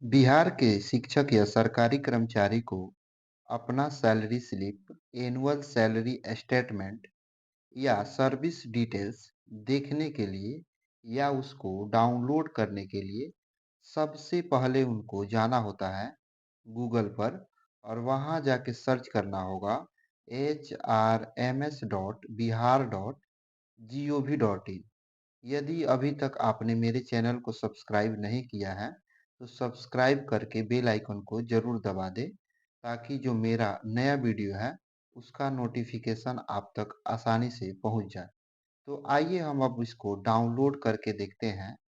बिहार के शिक्षक या सरकारी कर्मचारी को अपना salary slip, annual salary statement या सर्विस डिटेल्स देखने के लिए या उसको डाउनलोड करने के लिए सबसे पहले उनको जाना होता है गूगल पर और वहाँ जाके सर्च करना होगा hrms.bihar.gov.in। यदि अभी तक आपने मेरे चैनल को सब्सक्राइब नहीं किया है तो सब्सक्राइब करके बेल आइकन को जरूर दबा दें ताकि जो मेरा नया वीडियो है उसका नोटिफिकेशन आप तक आसानी से पहुंच जाए। तो आइए हम अब इसको डाउनलोड करके देखते हैं।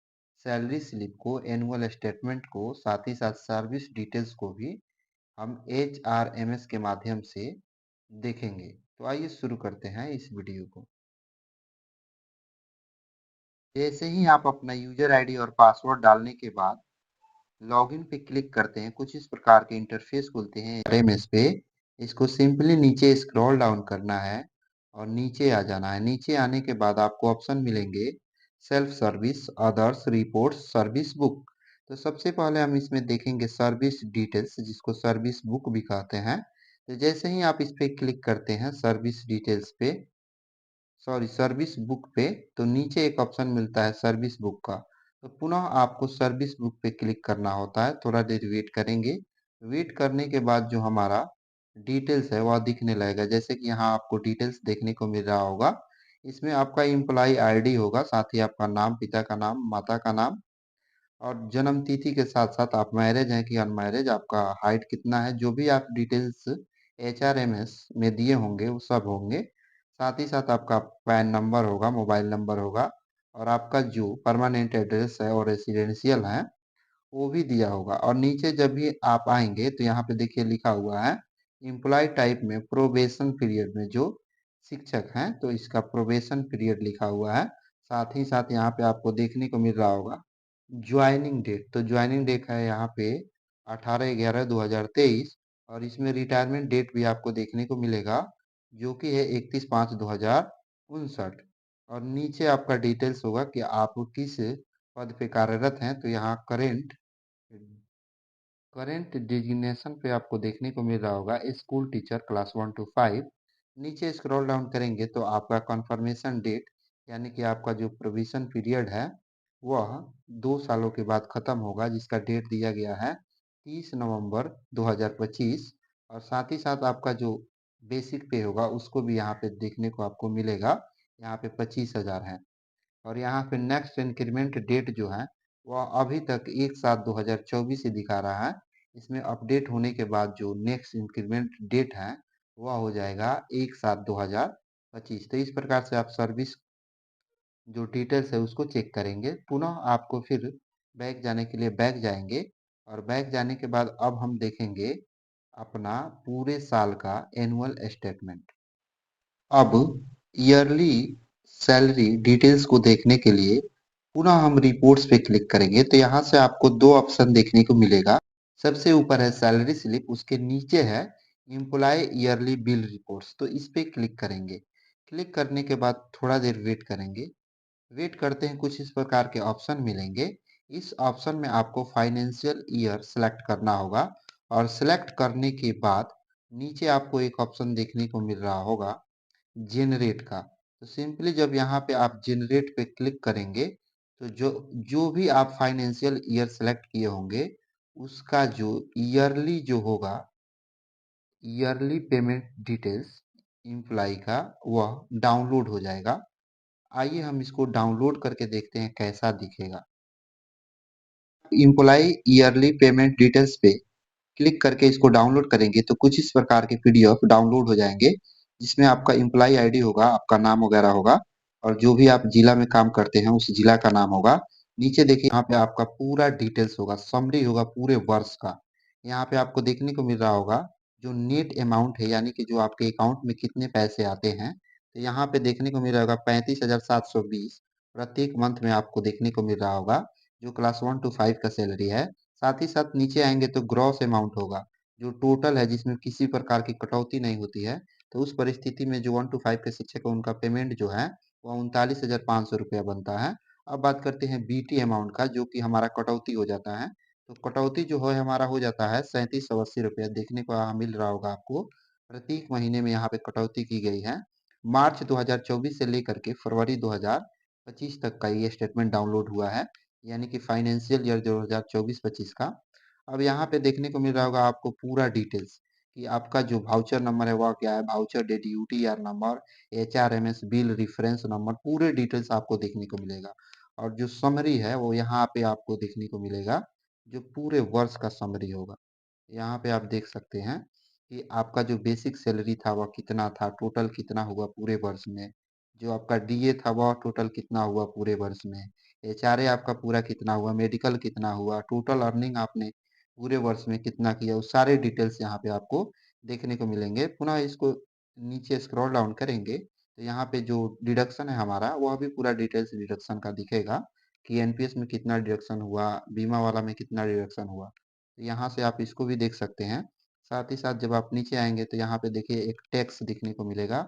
सैलरी स्लिप को, एनुअल स्टेटमेंट को, साथ ही साथ सर्विस डिटेल्स को भी हम HRMS के माध्यम से देखेंगे। तो आइए शुरू करते हैं इस वीडियो को। जैसे ही आप अपना यूजर आईडी और पासवर्ड डालने के बाद लॉगिन पे क्लिक करते हैं, कुछ इस प्रकार के इंटरफेस खुलते हैं आरएमएस पे। इसको सिंपली नीचे स्क्रॉल डाउन करना है और नीचे आ जाना है। नीचे आने के बाद आपको ऑप्शन मिलेंगे self service, others, reports, service book. तो सबसे पहले हम इसमें देखेंगे सर्विस डिटेल्स, जिसको सर्विस बुक भी कहते हैं। तो जैसे ही आप इस पे क्लिक करते हैं सर्विस डिटेल्स पे, सॉरी सर्विस बुक पे, तो नीचे एक ऑप्शन मिलता है सर्विस बुक का। तो पुनः आपको सर्विस बुक पे क्लिक करना होता है। थोड़ा देर वेट करेंगे। वेट करने के बाद जो हमारा डिटेल्स है वह दिखने लगेगा। जैसे कि यहाँ आपको डिटेल्स देखने को मिल रहा होगा। इसमें आपका एम्प्लॉय आईडी होगा, साथ ही आपका नाम, पिता का नाम, माता का नाम और जन्म तिथि के साथ साथ आप मैरिज हैं कि अनमैरिज, आपका हाइट कितना है, जो भी आप डिटेल्स HRMS में दिए होंगे वो सब होंगे। साथ ही साथ आपका पैन नंबर होगा, मोबाइल नंबर होगा और आपका जो परमानेंट एड्रेस है और रेसिडेंशियल है वो भी दिया होगा। और नीचे जब भी आप आएंगे तो यहाँ पे देखिए लिखा हुआ है एम्प्लॉय टाइप में प्रोबेशन पीरियड में जो शिक्षक हैं तो इसका प्रोबेशन पीरियड लिखा हुआ है। साथ ही साथ यहाँ पे आपको देखने को मिल रहा होगा ज्वाइनिंग डेट। तो ज्वाइनिंग डेट है यहाँ पे 18/11/2023 और इसमें रिटायरमेंट डेट भी आपको देखने को मिलेगा जो कि है 31/5/2059। और नीचे आपका डिटेल्स होगा कि आप किस पद पे कार्यरत हैं। तो यहाँ करेंट डिजिग्नेशन पे आपको देखने को मिल रहा होगा स्कूल टीचर क्लास 1 to 5। नीचे स्क्रॉल डाउन करेंगे तो आपका कंफर्मेशन डेट यानी कि आपका जो प्रोविजन पीरियड है वह 2 सालों के बाद खत्म होगा, जिसका डेट दिया गया है 30 नवंबर 2025। और साथ ही साथ आपका जो बेसिक पे होगा उसको भी यहाँ पे देखने को आपको मिलेगा। यहाँ पे 25,000 है। और यहाँ पे नेक्स्ट इंक्रीमेंट डेट जो है वह अभी तक 1/7/2024 ही दिखा रहा है। इसमें अपडेट होने के बाद जो नेक्स्ट इंक्रीमेंट डेट है वह हो जाएगा 1/7/2025। तो इस प्रकार से आप सर्विस जो डिटेल्स है उसको चेक करेंगे। पुनः आपको फिर बैक जाने के लिए बैक जाएंगे और बैक जाने के बाद अब हम देखेंगे अपना पूरे साल का एनुअल स्टेटमेंट। अब ईयरली सैलरी डिटेल्स को देखने के लिए पुनः हम रिपोर्ट्स पे क्लिक करेंगे। तो यहाँ से आपको दो ऑप्शन देखने को मिलेगा। सबसे ऊपर है सैलरी स्लिप, उसके नीचे है एम्प्लॉय ईयरली बिल रिपोर्ट्स। तो इस पे क्लिक करेंगे। क्लिक करने के बाद थोड़ा देर वेट करेंगे। वेट करते हैं, कुछ इस प्रकार के ऑप्शन मिलेंगे। इस ऑप्शन में आपको फाइनेंशियल ईयर सेलेक्ट करना होगा और सेलेक्ट करने के बाद नीचे आपको एक ऑप्शन देखने को मिल रहा होगा जेनरेट का। तो सिंपली जब यहाँ पे आप जेनरेट पे क्लिक करेंगे तो जो जो भी आप फाइनेंशियल ईयर सेलेक्ट किए होंगे उसका जो ईयरली जो होगा, ईयरली पेमेंट डिटेल्स इम्प्लाई का, वह डाउनलोड हो जाएगा। आइए हम इसको डाउनलोड करके देखते हैं कैसा दिखेगा। इम्प्लाई ईयरली पेमेंट डिटेल्स पे क्लिक करके इसको डाउनलोड करेंगे तो कुछ इस प्रकार के पीडीएफ डाउनलोड हो जाएंगे, जिसमें आपका एम्प्लॉय आईडी होगा, आपका नाम वगैरह होगा और जो भी आप जिला में काम करते हैं उस जिला का नाम होगा। नीचे देखिए यहाँ पे आपका पूरा डिटेल्स होगा, समरी होगा पूरे वर्ष का। यहाँ पे आपको देखने को मिल रहा होगा जो नेट अमाउंट है यानी कि जो आपके अकाउंट में कितने पैसे आते हैं। तो यहाँ पे देखने को मिल रहा होगा 35,720 प्रत्येक मंथ में आपको देखने को मिल रहा होगा, जो क्लास 1 to 5 का सैलरी है। साथ ही साथ नीचे आएंगे तो ग्रॉस अमाउंट होगा, जो टोटल है जिसमें किसी प्रकार की कटौती नहीं होती है। तो उस परिस्थिति में जो 1 to 5 के शिक्षक है उनका पेमेंट जो है वह 39,500 रुपया बनता है। अब बात करते हैं बीटी अमाउंट का, जो कि हमारा कटौती हो जाता है। तो कटौती जो है हमारा हो जाता है 3780 रुपया, देखने को यहाँ मिल रहा होगा आपको। प्रत्येक महीने में यहाँ पे कटौती की गई है। मार्च 2024 से लेकर के फरवरी 2025 तक का ये स्टेटमेंट डाउनलोड हुआ है, यानी कि फाइनेंशियल ईयर 2024-25 का। अब यहाँ पे देखने को मिल रहा होगा आपको पूरा डिटेल्स कि आपका जो वाउचर नंबर है वह क्या है, voucher date, UTR number, HRMS bill reference number, पूरे डिटेल्स आपको देखने को मिलेगा। और जो समरी है वो यहाँ पे आपको देखने को मिलेगा, जो पूरे वर्ष का समरी होगा। यहाँ पे आप देख सकते हैं कि आपका जो बेसिक सैलरी था वह कितना था, टोटल कितना हुआ पूरे वर्ष में। जो आपका डीए था वह टोटल कितना हुआ पूरे वर्ष में। एचआरए आपका पूरा कितना हुआ, मेडिकल कितना हुआ, टोटल अर्निंग आपने पूरे वर्ष में कितना किया, वो सारे डिटेल्स यहाँ पे आपको देखने को मिलेंगे। पुनः इसको नीचे स्क्रॉल डाउन करेंगे तो यहाँ पे जो डिडक्शन है हमारा वह भी पूरा डिटेल्स डिडक्शन का दिखेगा कि एनपीएस में कितना डिडक्शन हुआ, बीमा वाला में कितना डिडक्शन हुआ। तो यहाँ से आप इसको भी देख सकते हैं। साथ ही साथ जब आप नीचे आएंगे तो यहाँ पे देखिए एक टैक्स दिखने को मिलेगा,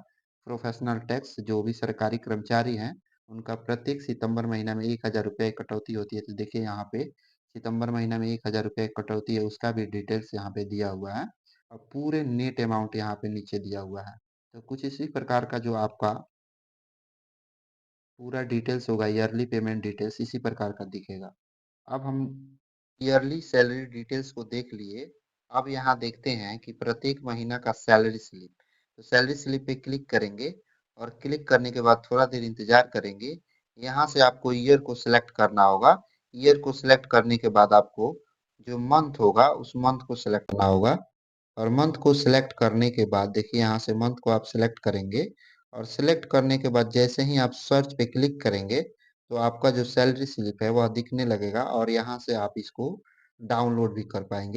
प्रोफेशनल टैक्स। जो भी सरकारी कर्मचारी हैं उनका प्रत्येक सितंबर महीना में 1000 रुपये कटौती होती है। तो देखिए यहाँ पे सितंबर महीना में 1000 रुपये कटौती है, उसका भी डिटेल्स यहाँ पे दिया हुआ है और पूरे नेट अमाउंट यहाँ पे नीचे दिया हुआ है। तो कुछ इसी प्रकार का जो आपका पूरा डिटेल्स होगा, ईयरली पेमेंट डिटेल्स इसी प्रकार का दिखेगा। अब हम ईयरली सैलरी डिटेल्स को देख लिए। अब यहाँ देखते हैं कि प्रत्येक महीना का सैलरी स्लिप। तो सैलरी स्लिप पे क्लिक करेंगे और क्लिक करने के बाद थोड़ा देर इंतजार करेंगे। यहाँ से आपको ईयर को सिलेक्ट करना होगा। ईयर को सिलेक्ट करने के बाद आपको जो मंथ होगा उस मंथ को सिलेक्ट करना होगा। और मंथ को सिलेक्ट करने के बाद देखिए यहाँ से मंथ को आप सिलेक्ट करेंगे और सिलेक्ट करने के बाद जैसे ही आप सर्च पे क्लिक करेंगे तो आपका जो सैलरी स्लिप है वह दिखने लगेगा और यहाँ से आप इसको डाउनलोड भी कर पाएंगे।